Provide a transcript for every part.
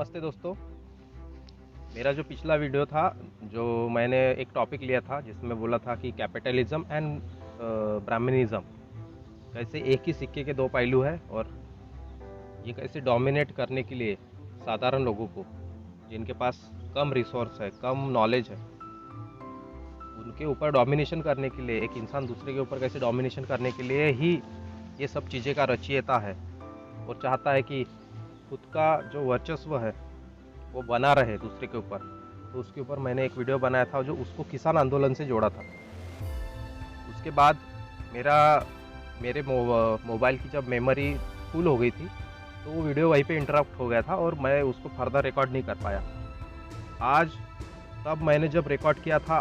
नमस्ते दोस्तों। मेरा जो पिछला वीडियो था, जो मैंने एक टॉपिक लिया था जिसमें बोला था कि कैपिटलिज्म एंड ब्राह्मणिज्म कैसे एक ही सिक्के के दो पहलू है, और ये कैसे डोमिनेट करने के लिए साधारण लोगों को, जिनके पास कम रिसोर्स है, कम नॉलेज है, उनके ऊपर डोमिनेशन करने के लिए, एक इंसान दूसरे के ऊपर कैसे डोमिनेशन करने के लिए ही ये सब चीज़ें का रचयिता है और चाहता है कि खुद का जो वर्चस्व है वो बना रहे दूसरे के ऊपर। तो उसके ऊपर मैंने एक वीडियो बनाया था जो उसको किसान आंदोलन से जोड़ा था। उसके बाद मेरा मेरे मोबाइल की जब मेमोरी फुल हो गई थी, तो वो वीडियो वहीं पे इंटरप्ट हो गया था और मैं उसको फर्दर रिकॉर्ड नहीं कर पाया। आज तब मैंने जब रिकॉर्ड किया था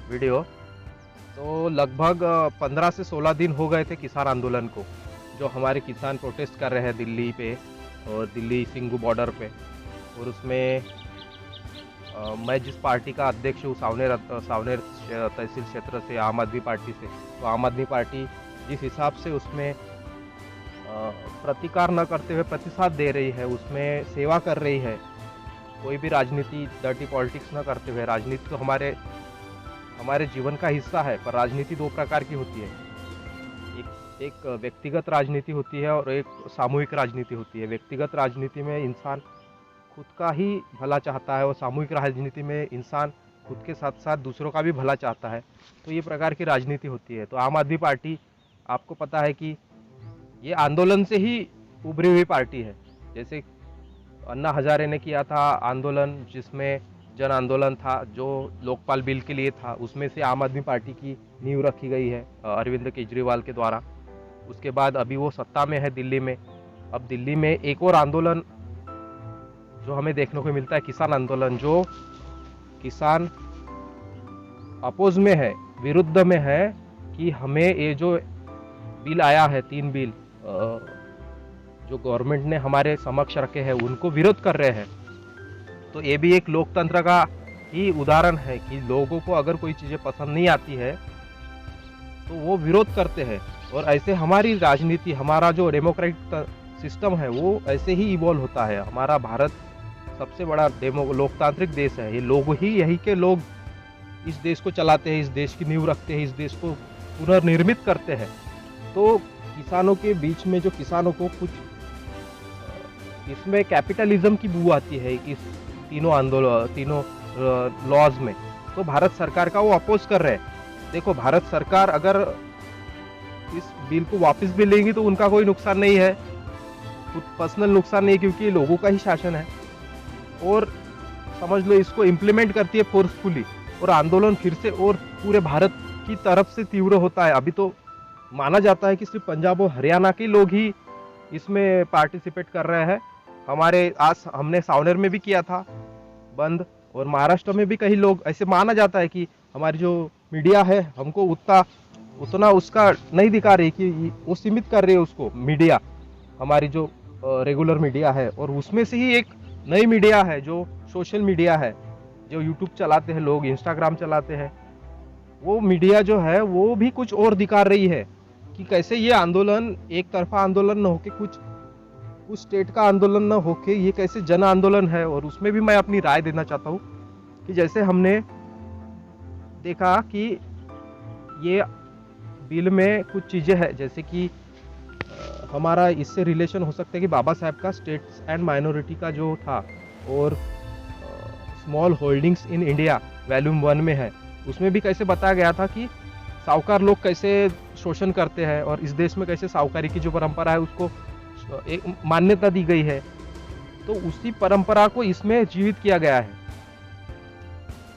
वीडियो, तो लगभग 15 से 16 दिन हो गए थे किसान आंदोलन को, जो हमारे किसान प्रोटेस्ट कर रहे हैं दिल्ली पे और दिल्ली सिंगू बॉर्डर पे। और उसमें मैं जिस पार्टी का अध्यक्ष हूँ, सावनेर तहसील क्षेत्र से, आम आदमी पार्टी से, तो आम आदमी पार्टी जिस हिसाब से उसमें प्रतिकार न करते हुए प्रतिसाद दे रही है, उसमें सेवा कर रही है, कोई भी राजनीति, डर्टी पॉलिटिक्स न करते हुए। राजनीति तो हमारे हमारे जीवन का हिस्सा है, पर राजनीति दो प्रकार की होती है। एक व्यक्तिगत राजनीति होती है और एक सामूहिक राजनीति होती है। व्यक्तिगत राजनीति में इंसान खुद का ही भला चाहता है और सामूहिक राजनीति में इंसान खुद के साथ साथ दूसरों का भी भला चाहता है। तो ये प्रकार की राजनीति होती है। तो आम आदमी पार्टी, आपको पता है कि ये आंदोलन से ही उभरी हुई पार्टी है। जैसे अन्ना हजारे ने किया था आंदोलन, जिसमें जन आंदोलन था, जो लोकपाल बिल के लिए था, उसमें से आम आदमी पार्टी की नींव रखी गई है अरविंद केजरीवाल के द्वारा। उसके बाद अभी वो सत्ता में है दिल्ली में। अब दिल्ली में एक और आंदोलन जो हमें देखने को मिलता है, किसान आंदोलन, जो किसान अपोज में है, विरुद्ध में है कि हमें ये जो बिल आया है, 3 बिल जो गवर्नमेंट ने हमारे समक्ष रखे हैं, उनको विरोध कर रहे हैं। तो ये भी एक लोकतंत्र का ही उदाहरण है कि लोगों को अगर कोई चीज़ें पसंद नहीं आती है तो वो विरोध करते हैं। और ऐसे हमारी राजनीति, हमारा जो डेमोक्रेटिक सिस्टम है, वो ऐसे ही इवॉल्व होता है। हमारा भारत सबसे बड़ा लोकतांत्रिक देश है। ये लोग ही, यही के लोग इस देश को चलाते हैं, इस देश की नींव रखते हैं, इस देश को पुनर्निर्मित करते हैं। तो किसानों के बीच में, जो किसानों को कुछ इसमें कैपिटलिज्म की बू आती है इस तीनों लॉज में, तो भारत सरकार का वो अपोज कर रहे हैं। देखो, भारत सरकार अगर इस बिल को वापस भी लेंगी तो उनका कोई नुकसान नहीं है, कुछ पर्सनल नुकसान नहीं, क्योंकि लोगों का ही शासन है। और समझ लो, इसको इम्प्लीमेंट करती है फोर्सफुली, और आंदोलन फिर से और पूरे भारत की तरफ से तीव्र होता है। अभी तो माना जाता है कि सिर्फ पंजाब और हरियाणा के लोग ही इसमें पार्टिसिपेट कर रहे हैं। हमने सावनेर में भी किया था बंद, और महाराष्ट्र में भी कई लोग, ऐसे माना जाता है कि हमारी जो मीडिया है हमको उतना उसका नहीं दिखा रही, कि वो सीमित कर रही है उसको मीडिया, हमारी जो रेगुलर मीडिया है। और उसमें से ही एक नई मीडिया है जो सोशल मीडिया है, जो यूट्यूब चलाते हैं लोग, इंस्टाग्राम चलाते हैं। वो मीडिया जो है वो भी कुछ और दिखा रही है कि कैसे ये आंदोलन एक तरफा आंदोलन न होके, कुछ स्टेट का आंदोलन न होके, ये कैसे जन आंदोलन है। और उसमें भी मैं अपनी राय देना चाहता हूँ कि जैसे हमने देखा कि ये बिल में कुछ चीज़ें हैं, जैसे कि हमारा इससे रिलेशन हो सकता है कि बाबा साहब का स्टेट्स एंड माइनॉरिटी का जो था, और small holdings in India volume 1 में है, उसमें भी कैसे बताया गया था कि साहूकार लोग कैसे शोषण करते हैं, और इस देश में कैसे साहूकारी की जो परंपरा है उसको एक मान्यता दी गई है। तो उसी परंपरा को इसमें जीवित किया गया है,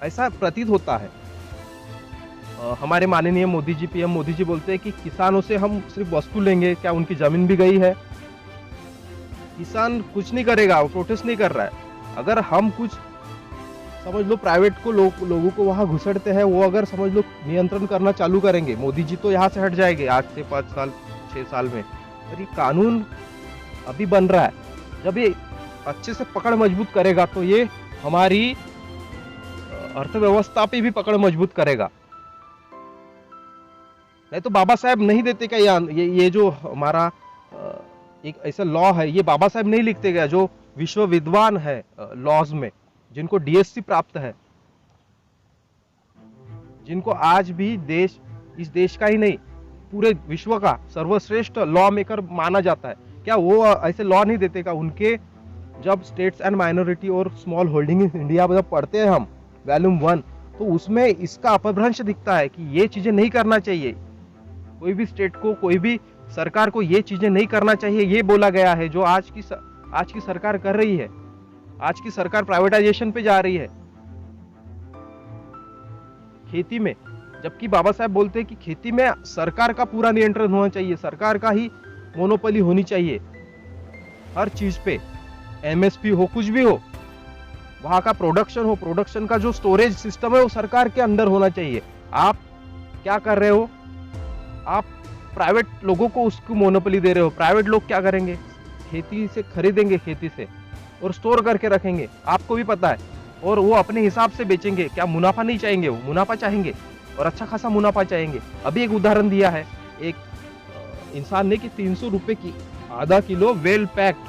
ऐसा प्रतीत होता है। हमारे माननीय मोदी जी, पीएम मोदी जी बोलते हैं कि किसानों से हम सिर्फ वस्तु लेंगे, क्या उनकी जमीन भी गई है? किसान कुछ नहीं करेगा, वो प्रोटेस्ट नहीं कर रहा है। अगर हम कुछ, समझ लो, प्राइवेट को लोगों को वहां घुसड़ते हैं, वो अगर समझ लो नियंत्रण करना चालू करेंगे, मोदी जी तो यहाँ से हट जाएंगे आज से 5 साल 6 साल में। पर ये कानून अभी बन रहा है, जब ये अच्छे से पकड़ मजबूत करेगा तो ये हमारी अर्थव्यवस्था पे भी पकड़ मजबूत करेगा। नहीं तो बाबा साहब नहीं देते क्या? ये जो हमारा एक ऐसा लॉ है, ये बाबा साहब नहीं लिखते क्या? जो विश्व विद्वान है लॉज में, जिनको डीएससी प्राप्त है, जिनको आज भी देश, इस देश का ही नहीं पूरे विश्व का सर्वश्रेष्ठ लॉ मेकर माना जाता है, क्या वो ऐसे लॉ नहीं देते? का उनके जब स्टेट्स एंड माइनॉरिटी और स्मॉल होल्डिंग इन इंडिया जब पढ़ते हैं हम वॉल्यूम 1, तो उसमें इसका अपभ्रंश दिखता है कि ये चीजें नहीं करना चाहिए, कोई भी स्टेट को, कोई भी सरकार को ये चीजें नहीं करना चाहिए, ये बोला गया है। जो आज की सरकार कर रही है, आज की सरकार प्राइवेटाइजेशन पे जा रही है खेती में, जबकि बाबा साहब बोलते हैं कि खेती में सरकार का पूरा नियंत्रण होना चाहिए, सरकार का ही मोनोपोली होनी चाहिए हर चीज पे, एमएसपी हो, कुछ भी हो, वहां का प्रोडक्शन हो, प्रोडक्शन का जो स्टोरेज सिस्टम है वो सरकार के अंदर होना चाहिए। आप क्या कर रहे हो? आप प्राइवेट लोगों को उसको मोनोपोली दे रहे हो। प्राइवेट लोग क्या करेंगे? खेती से खरीदेंगे, खेती से, और स्टोर करके रखेंगे, आपको भी पता है, और वो अपने हिसाब से बेचेंगे। क्या मुनाफा नहीं चाहेंगे? वो मुनाफा चाहेंगे, और अच्छा खासा मुनाफा चाहेंगे। अभी एक उदाहरण दिया है एक इंसान ने कि 300 रुपए की आधा kilo well packed,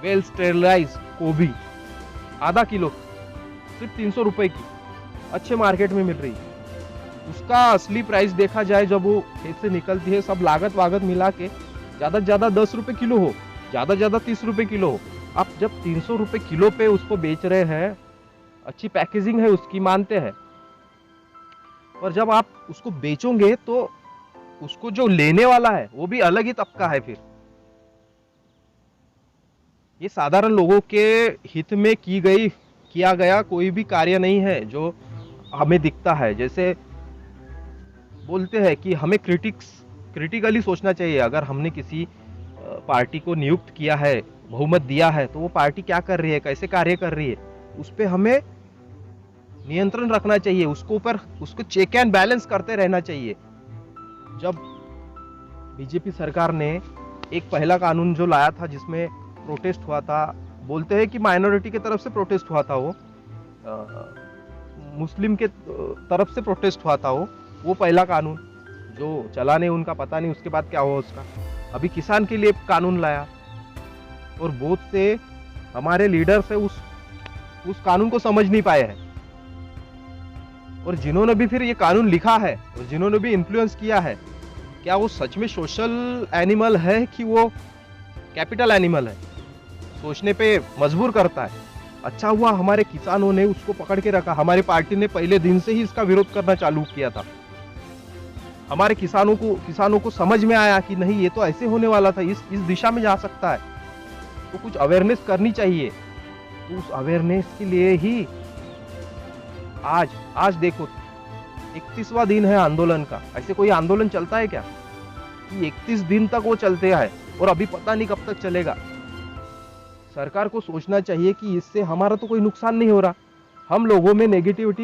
well sterilise गोभी, आधा किलो सिर्फ 300 रुपए की अच्छे मार्केट में मिल रही है। उसका असली प्राइस देखा जाए जब वो खेत से निकलती है, सब लागत वागत मिला के ज्यादा से ज्यादा 10 रुपए किलो हो, ज्यादा से ज्यादा 30 रुपए किलो हो। आप जब 300 रुपए किलो पे उसको बेच रहे हैं, अच्छी पैकेजिंग है उसकी, मानते हैं, और जब आप उसको बेचोगे तो उसको जो लेने वाला है वो भी अलग ही तबका है। फिर ये साधारण लोगों के हित में किया गया कोई भी कार्य नहीं है जो हमें दिखता है। जैसे बोलते हैं कि हमें क्रिटिकली सोचना चाहिए। अगर हमने किसी पार्टी को नियुक्त किया है, बहुमत दिया है, तो वो पार्टी क्या कर रही है, कैसे कार्य कर रही है, उस पर हमें नियंत्रण रखना चाहिए, उसको चेक एंड बैलेंस करते रहना चाहिए। जब बीजेपी सरकार ने एक पहला कानून जो लाया था जिसमें प्रोटेस्ट हुआ था, बोलते हैं कि माइनॉरिटी की तरफ से प्रोटेस्ट हुआ था, वो मुस्लिम के तरफ से प्रोटेस्ट हुआ था, वो पहला कानून जो चला नहीं, उनका पता नहीं उसके बाद क्या हुआ उसका। अभी किसान के लिए कानून लाया, और बहुत से हमारे लीडर से उस कानून को समझ नहीं पाए हैं, और जिन्होंने भी फिर ये कानून लिखा है और जिन्होंने भी इन्फ्लुएंस किया है, क्या वो सच में सोशल एनिमल है कि वो कैपिटल एनिमल है? सोचने पे मजबूर करता है। अच्छा हुआ हमारे किसानों ने उसको पकड़ के रखा, हमारी पार्टी ने पहले दिन से ही इसका विरोध करना चालू किया था। हमारे किसानों को समझ में आया कि नहीं, ये तो ऐसे होने वाला था, इस दिशा में जा सकता है, तो कुछ अवेयरनेस करनी चाहिए। तो उस अवेयरनेस के लिए ही आज देखो 31वां दिन है आंदोलन का। ऐसे कोई आंदोलन चलता है क्या कि 31 दिन तक वो चलते आए, और अभी पता नहीं कब तक चलेगा। सरकार को सोचना चाहिए कि इससे हमारा तो कोई नुकसान नहीं हो रहा, हम लोगों में नेगेटिव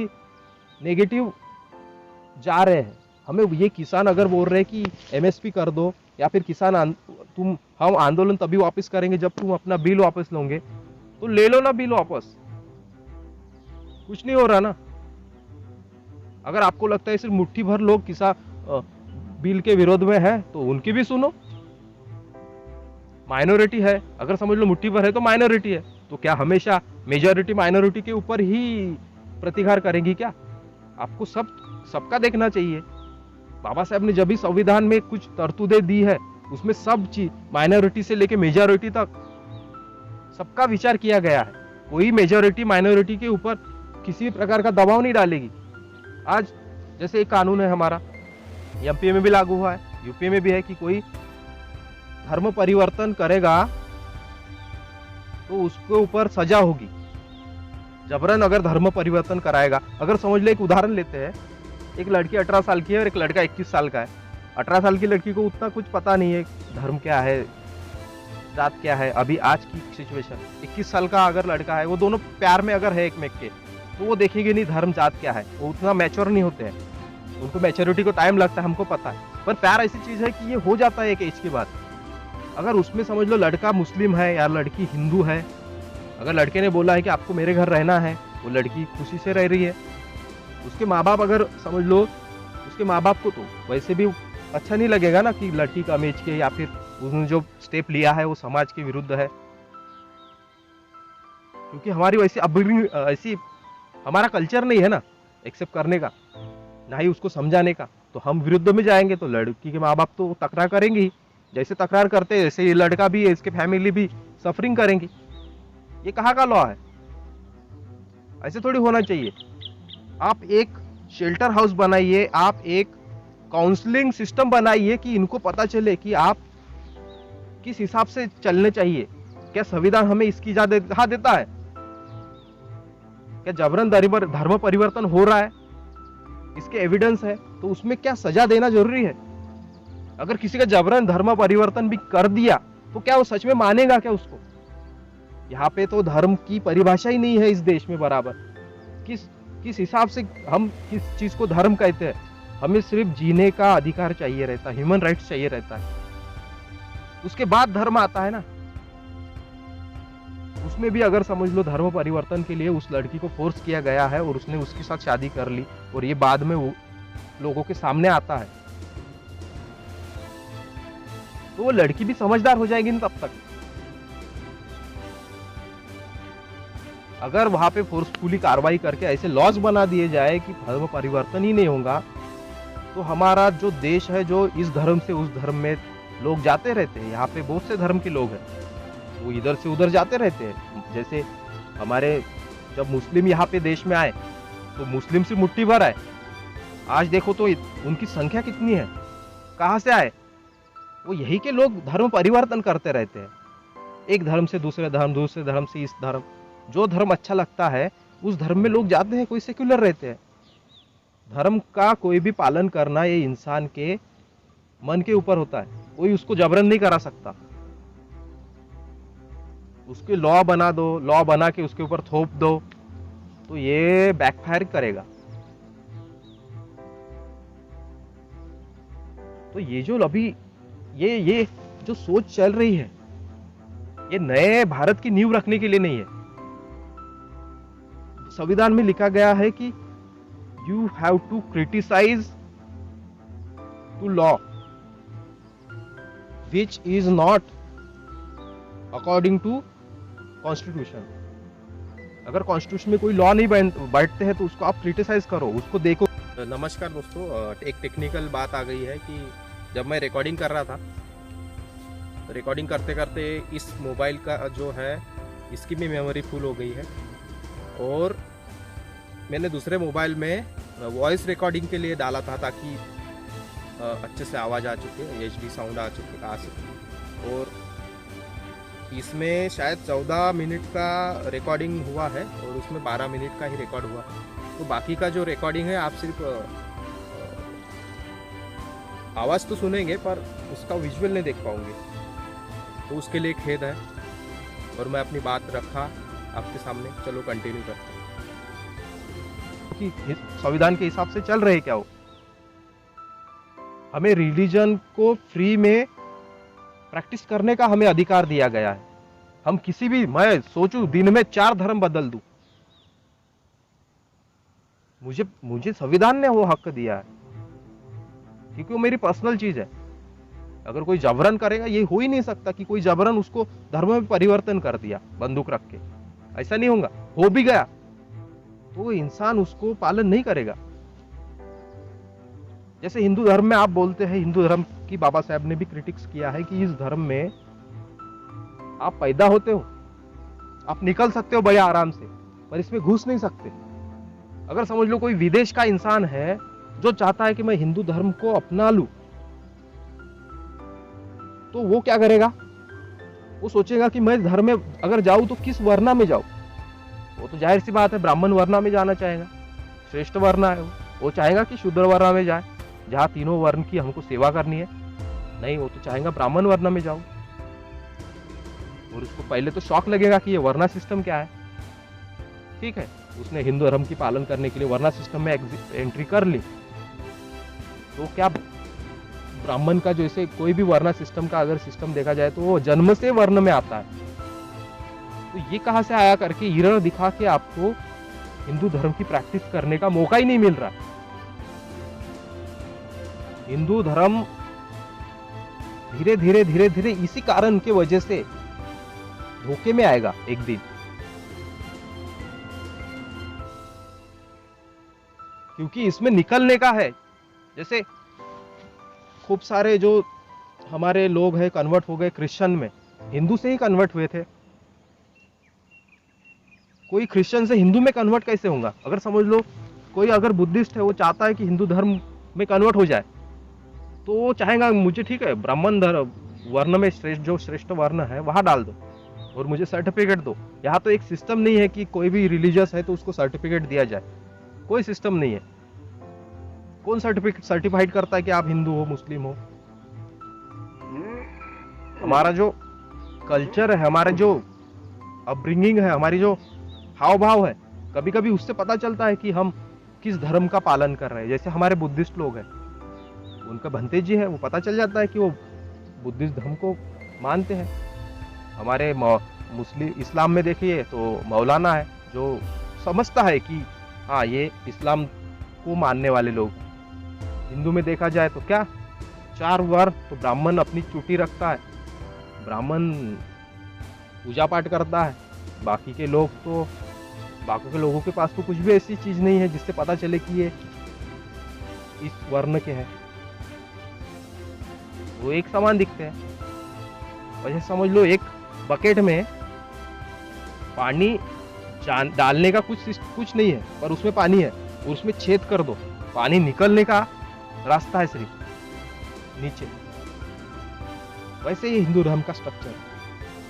जा रहे हैं। हमें ये किसान अगर बोल रहे हैं कि एमएसपी कर दो, या फिर हम आंदोलन तभी वापस करेंगे जब तुम अपना बिल वापस लोगे, तो ले लो ना बिल वापस, कुछ नहीं हो रहा ना। अगर आपको लगता है सिर्फ मुट्ठी भर लोग बिल के विरोध में है, तो उनकी भी सुनो। माइनॉरिटी है, अगर समझ लो मुट्ठी भर है तो माइनॉरिटी है, तो क्या हमेशा मेजॉरिटी माइनॉरिटी के ऊपर ही प्रतिकार करेंगी क्या? आपको सबका देखना चाहिए। बाबा साहब ने जब भी संविधान में कुछ तरतूदें दी है, उसमें सब चीज माइनॉरिटी से लेके मेजॉरिटी तक सबका विचार किया गया है। कोई मेजॉरिटी माइनॉरिटी के ऊपर किसी प्रकार का दबाव नहीं डालेगी। आज जैसे एक कानून है हमारा, एमपी में भी लागू हुआ है, यूपी में भी है, कि कोई धर्म परिवर्तन करेगा तो उसके ऊपर सजा होगी, जबरन अगर धर्म परिवर्तन कराएगा। अगर समझ ले, एक उदाहरण लेते हैं, एक लड़की 18 साल की है और एक लड़का 21 साल का है। 18 साल की लड़की को उतना कुछ पता नहीं है धर्म क्या है, जात क्या है, अभी आज की सिचुएशन। 21 साल का अगर लड़का है, वो दोनों प्यार में अगर है एक में के, तो वो देखेंगे नहीं धर्म जात क्या है, वो उतना मैच्योर नहीं होते हैं, उनको मैच्योरिटी को टाइम लगता है, हमको पता है। पर प्यार ऐसी चीज है कि ये हो जाता है एक एज के बाद। अगर उसमें समझ लो लड़का मुस्लिम है या लड़की हिंदू है, अगर लड़के ने बोला है कि आपको मेरे घर रहना है, वो लड़की खुशी से रह रही है, उसके माँ बाप अगर समझ लो, उसके माँ बाप को तो वैसे भी अच्छा नहीं लगेगा ना कि लड़की का अमेज के, या फिर उसने जो स्टेप लिया है वो समाज के विरुद्ध है। क्योंकि हमारी वैसी अपब्रिंग ऐसी हमारा कल्चर नहीं है ना एक्सेप्ट करने का, ना ही उसको समझाने का। तो हम विरुद्ध में जाएंगे तो लड़की के माँ बाप तो तकरार करेंगे ही। जैसे तकरार करते हैं, ऐसे ये लड़का भी, इसके फैमिली भी सफरिंग करेंगी। ये कहाँ का लॉ है? ऐसे थोड़ी होना चाहिए। आप एक शेल्टर हाउस बनाइए, आप एक काउंसलिंग सिस्टम बनाइए कि इनको पता चले कि आप किस हिसाब से चलने चाहिए। क्या संविधान हमें इसकी इजाजत देता है? क्या जबरन धर्म परिवर्तन हो रहा है, इसके एविडेंस है, तो उसमें क्या सजा देना जरूरी है? अगर किसी का जबरन धर्म परिवर्तन भी कर दिया तो क्या वो सच में मानेगा क्या उसको? यहाँ पे तो धर्म की परिभाषा ही नहीं है इस देश में बराबर। किस किस हिसाब से हम किस चीज को धर्म कहते हैं? हमें सिर्फ जीने का अधिकार चाहिए रहता है, ह्यूमन राइट्स चाहिए रहता है, उसके बाद धर्म आता है ना। उसमें भी अगर समझ लो धर्म परिवर्तन के लिए उस लड़की को फोर्स किया गया है और उसने उसके साथ शादी कर ली और ये बाद में वो लोगों के सामने आता है, तो वो लड़की भी समझदार हो जाएगी तब तक। अगर वहां पे फोर्सफुली कार्रवाई करके ऐसे लॉज बना दिए जाए कि धर्म परिवर्तन ही नहीं होगा, तो हमारा जो देश है, जो इस धर्म से उस धर्म में लोग जाते रहते हैं, यहाँ पे बहुत से धर्म के लोग हैं, वो इधर से उधर जाते रहते हैं। जैसे हमारे जब मुस्लिम यहाँ पे देश में आए तो मुस्लिम से मुट्ठी भर आए, आज देखो तो उनकी संख्या कितनी है, कहाँ से आए? वो यही के लोग धर्म परिवर्तन करते रहते हैं, एक धर्म से दूसरे धर्म, दूसरे धर्म से इस धर्म, जो धर्म अच्छा लगता है उस धर्म में लोग जाते हैं, कोई सेक्युलर रहते हैं। धर्म का कोई भी पालन करना ये इंसान के मन के ऊपर होता है, कोई उसको जबरन नहीं करा सकता। उसके लॉ बना दो, लॉ बना के उसके ऊपर थोप दो तो ये बैकफायर करेगा। तो ये जो अभी ये जो सोच चल रही है, ये नए भारत की नींव रखने के लिए नहीं है। संविधान में लिखा गया है कि you have to criticise to law which is not according to constitution. अगर कॉन्स्टिट्यूशन में कोई लॉ नहीं बैठते हैं तो उसको आप क्रिटिसाइज करो, उसको देखो। नमस्कार दोस्तों, एक टेक्निकल बात आ गई है कि जब मैं रिकॉर्डिंग कर रहा था, रिकॉर्डिंग करते करते इस मोबाइल का जो है इसकी भी मेमोरी फुल हो गई है और मैंने दूसरे मोबाइल में वॉइस रिकॉर्डिंग के लिए डाला था ताकि अच्छे से आवाज़ आ चुके, HD साउंड आ सके। और इसमें शायद 14 मिनट का रिकॉर्डिंग हुआ है और उसमें 12 मिनट का ही रिकॉर्ड हुआ। तो बाकी का जो रिकॉर्डिंग है आप सिर्फ आवाज़ तो सुनेंगे पर उसका विजुअल नहीं देख पाओगे, तो उसके लिए खेद है और मैं अपनी बात रखा आपके सामने। चलो कंटिन्यू करते हैं कि संविधान के हिसाब से चल रहे क्या हो। हमें रिलीजन को फ्री में प्रैक्टिस करने का हमें अधिकार दिया गया है। हम किसी भी, मैं सोचूं दिन में 4 धर्म बदल दूं, मुझे संविधान ने वो हक दिया है, क्योंकि वो मेरी पर्सनल चीज है। अगर कोई जबरन करेगा, ये हो ही नहीं सकता कि कोई जबरन उसको धर्म में परिवर्तन कर दिया बंदूक रख के, ऐसा नहीं होगा। हो भी गया तो इंसान उसको पालन नहीं करेगा। जैसे हिंदू धर्म में आप बोलते हैं, हिंदू धर्म की बाबा साहब ने भी क्रिटिक्स किया है कि इस धर्म में आप पैदा होते हो, आप निकल सकते हो बड़े आराम से, पर इसमें घुस नहीं सकते। अगर समझ लो कोई विदेश का इंसान है जो चाहता है कि मैं हिंदू धर्म को अपना लूं, तो वो क्या करेगा? वो सोचेगा कि मैं धर्म में अगर जाऊं तो किस वर्णा में जाऊं। वो तो जाहिर सी बात है ब्राह्मण वर्णा में जाना चाहेगा, श्रेष्ठ वर्णा है वो चाहेगा कि शूद्र वर्णा में जाए जहाँ तीनों वर्ण की हमको सेवा करनी है। नहीं, वो तो चाहेगा ब्राह्मण वर्णा में जाऊं। और उसको पहले तो शॉक लगेगा कि ये वर्णा सिस्टम क्या है। ठीक है, उसने हिंदू धर्म की पालन करने के लिए वर्णा सिस्टम में एंट्री कर ली, तो क्या ब्राह्मण का जैसे कोई भी वर्णा सिस्टम का अगर सिस्टम देखा जाए तो वो जन्म से वर्ण में आता है। तो ये कहां से आया करके हिरण दिखा के आपको हिंदू धर्म की प्रैक्टिस करने का मौका ही नहीं मिल रहा। हिंदू धर्म धीरे धीरे धीरे धीरे इसी कारण के वजह से धोखे में आएगा एक दिन। क्योंकि इसमें निकलने का है। जैसे खूब सारे जो हमारे लोग हैं कन्वर्ट हो गए क्रिश्चियन में, हिंदू से ही कन्वर्ट हुए थे। कोई क्रिश्चियन से हिंदू में कन्वर्ट कैसे होगा? अगर समझ लो कोई अगर बुद्धिस्ट है, वो चाहता है कि हिंदू धर्म में कन्वर्ट हो जाए, तो वो चाहेगा मुझे ठीक है ब्राह्मण धर्म वर्ण में श्रेष्ठ, जो श्रेष्ठ वर्ण है वहां डाल दो और मुझे सर्टिफिकेट दो। यहाँ तो एक सिस्टम नहीं है कि कोई भी रिलीजियस है तो उसको सर्टिफिकेट दिया जाए, कोई सिस्टम नहीं है। कौन सर्टिफिकेट सर्टिफाइड करता है कि आप हिंदू हो मुस्लिम हो? हमारा जो कल्चर है, हमारा जो अपब्रिंगिंग है, हमारी जो हाव भाव है, कभी कभी उससे पता चलता है कि हम किस धर्म का पालन कर रहे हैं। जैसे हमारे बुद्धिस्ट लोग हैं, उनका भंते जी है, वो पता चल जाता है कि वो बुद्धिस्ट धर्म को मानते हैं। हमारे मुस्लिम इस्लाम में देखिए तो मौलाना है जो समझता है कि हाँ ये इस्लाम को मानने वाले लोग। हिंदू में देखा जाए तो क्या 4 वर्ण, तो ब्राह्मण अपनी चुटी रखता है, ब्राह्मण पूजा पाठ करता है, बाकी के लोगों के पास तो कुछ भी ऐसी चीज नहीं है जिससे पता चले कि ये इस वर्ण के हैं। वो एक समान दिखते हैं। वैसे समझ लो एक बकेट में पानी डालने का कुछ नहीं है, पर उसमें पानी है, उसमें छेद कर दो, पानी निकलने का रास्ता है सिर्फ नीचे। वैसे ये हिंदू धर्म का स्ट्रक्चर है,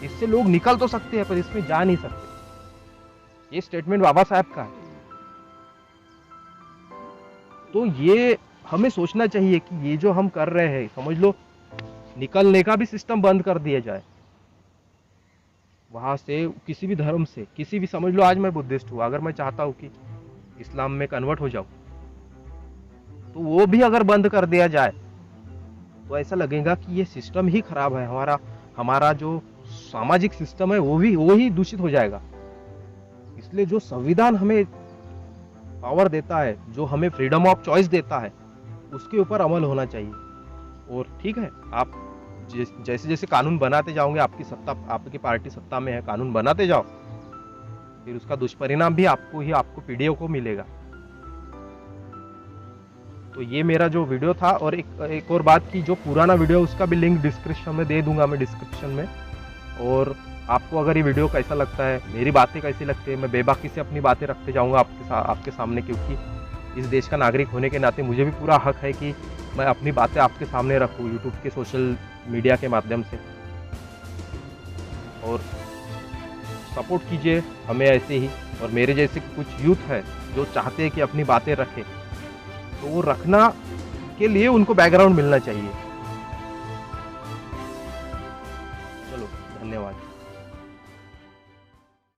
इससे लोग निकल तो सकते हैं पर इसमें जा नहीं सकते। ये स्टेटमेंट बाबा साहब का है। तो ये हमें सोचना चाहिए कि ये जो हम कर रहे हैं, समझ लो निकलने का भी सिस्टम बंद कर दिया जाए वहां से, किसी भी धर्म से, किसी भी, समझ लो आज मैं बुद्धिस्ट हूँ, अगर मैं चाहता हूँ कि इस्लाम में कन्वर्ट हो जाऊं, तो वो भी अगर बंद कर दिया जाए तो ऐसा लगेगा कि ये सिस्टम ही खराब है। हमारा जो सामाजिक सिस्टम है वो ही दूषित हो जाएगा। इसलिए जो संविधान हमें पावर देता है, जो हमें फ्रीडम ऑफ चॉइस देता है, उसके ऊपर अमल होना चाहिए। और ठीक है, आप जैसे जैसे कानून बनाते जाओगे, आपकी पार्टी सत्ता में है, कानून बनाते जाओ, फिर उसका दुष्परिणाम भी आपको पीढ़ियों को मिलेगा। तो ये मेरा जो वीडियो था। और एक और बात की, जो पुराना वीडियो उसका भी लिंक डिस्क्रिप्शन में दे दूंगा मैं, डिस्क्रिप्शन में। और आपको अगर ये वीडियो कैसा लगता है, मेरी बातें कैसी लगती है, मैं बेबाकी से अपनी बातें रखते जाऊंगा आपके सामने, क्योंकि इस देश का नागरिक होने के नाते मुझे भी पूरा हक है कि मैं अपनी बातें आपके सामने रखूं यूट्यूब के सोशल मीडिया के माध्यम से। और सपोर्ट कीजिए हमें ऐसे ही। और मेरे जैसे कुछ यूथ है जो चाहते हैं कि अपनी बातें रखें, तो वो रखना के लिए उनको बैकग्राउंड मिलना चाहिए। चलो, धन्यवाद।